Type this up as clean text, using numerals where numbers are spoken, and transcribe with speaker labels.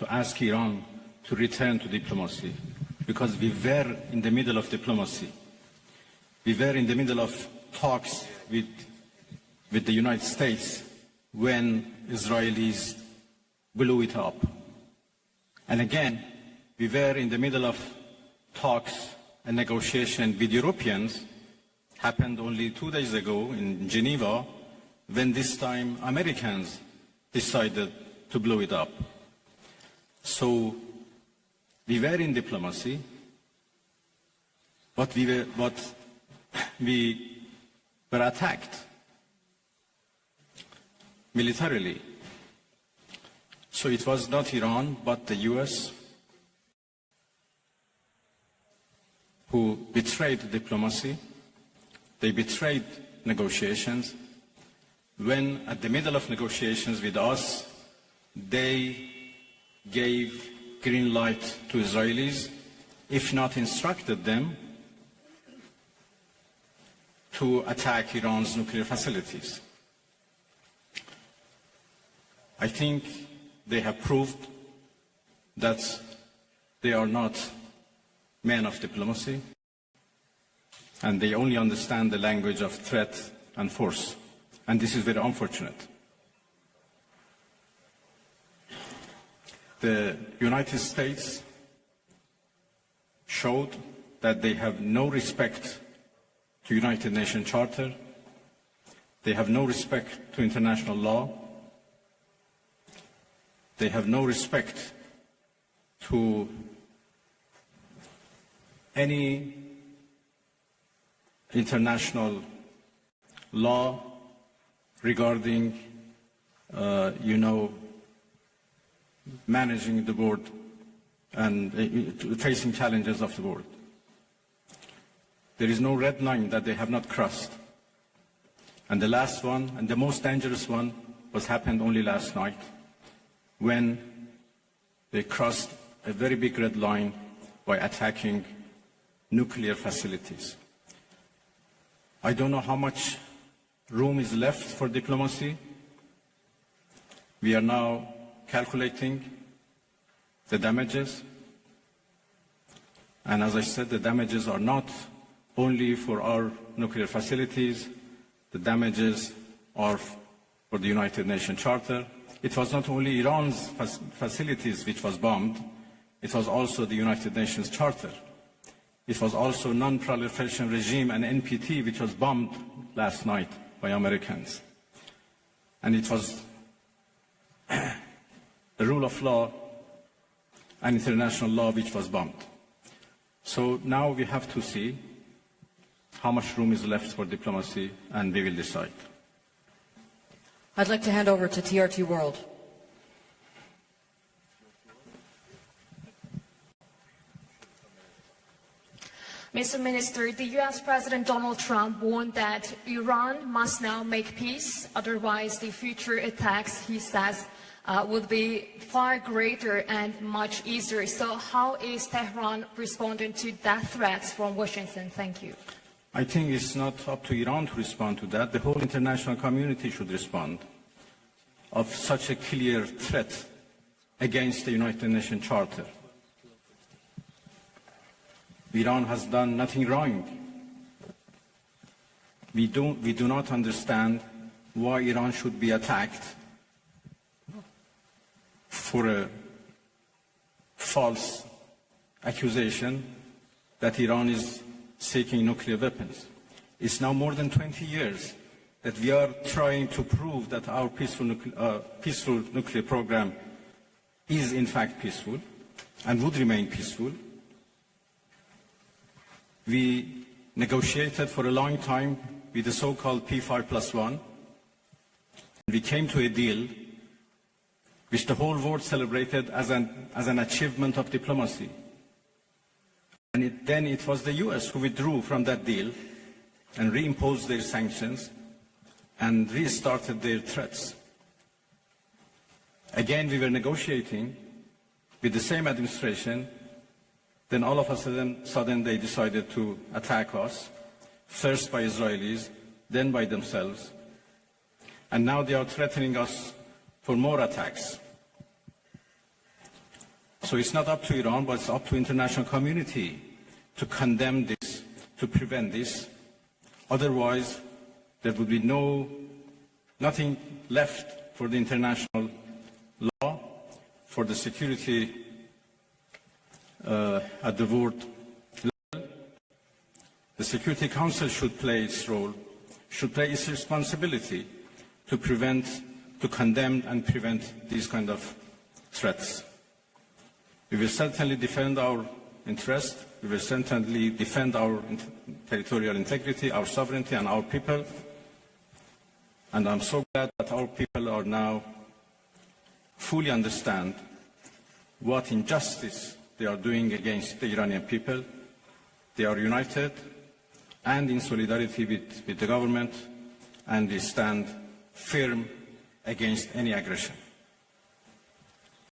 Speaker 1: to ask Iran to return to diplomacy, because we were in the middle of diplomacy. We were in the middle of talks with the United States when Israelis blew it up. And again, we were in the middle of talks and negotiation with Europeans, happened only 2 days ago in Geneva, when this time Americans decided to blow it up. So we were in diplomacy, but we were attacked militarily. So it was not Iran, but the US who betrayed diplomacy. They betrayed negotiations. When at the middle of negotiations with us, they gave green light to Israelis, if not instructed them to attack Iran's nuclear facilities. I think they have proved that they are not men of diplomacy, and they only understand the language of threat and force. And this is very unfortunate. The United States showed that they have no respect to United Nations Charter. They have no respect to international law. They have no respect to any international law regarding, managing the board and facing challenges of the board. There is no red line that they have not crossed. And the last one, and the most dangerous one, was happened only last night, when they crossed a very big red line by attacking nuclear facilities. I don't know how much room is left for diplomacy. We are now calculating the damages. And as I said, the damages are not only for our nuclear facilities. The damages are for the United Nations Charter. It was not only Iran's facilities which was bombed, it was also the United Nations Charter. It was also non-proliferation regime and NPT, which was bombed last night by Americans. And it was the rule of law and international law which was bombed. So now we have to see how much room is left for diplomacy, and we will decide.
Speaker 2: I'd like to hand over to TRT World.
Speaker 3: Mr. Minister, the U.S. President Donald Trump warned that Iran must now make peace, otherwise the future attacks, he says, would be far greater and much easier. So how is Tehran responding to that threats from Washington? Thank you.
Speaker 1: I think it's not up to Iran to respond to that. The whole international community should respond of such a clear threat against the United Nations Charter. Iran has done nothing wrong. We do not understand why Iran should be attacked for a false accusation that Iran is seeking nuclear weapons. It's now more than 20 years that we are trying to prove that our peaceful nuclear program is in fact peaceful and would remain peaceful. We negotiated for a long time with the so-called P5+1. We came to a deal which the whole world celebrated as an achievement of diplomacy. And then it was the US who withdrew from that deal and reimposed their sanctions and restarted their threats. Again, we were negotiating with the same administration. Then all of a sudden they decided to attack us, first by Israelis, then by themselves. And now they are threatening us for more attacks. So it's not up to Iran, but it's up to international community to condemn this, to prevent this. Otherwise, there would be nothing left for the international law, for the security at the world level. The Security Council should play its role, should play its responsibility to condemn and prevent these kind of threats. We will certainly defend our interest. We will certainly defend our territorial integrity, our sovereignty, and our people. And I'm so glad that our people are now fully understand what injustice they are doing against the Iranian people. They are united and in solidarity with the government, and they stand firm against any aggression.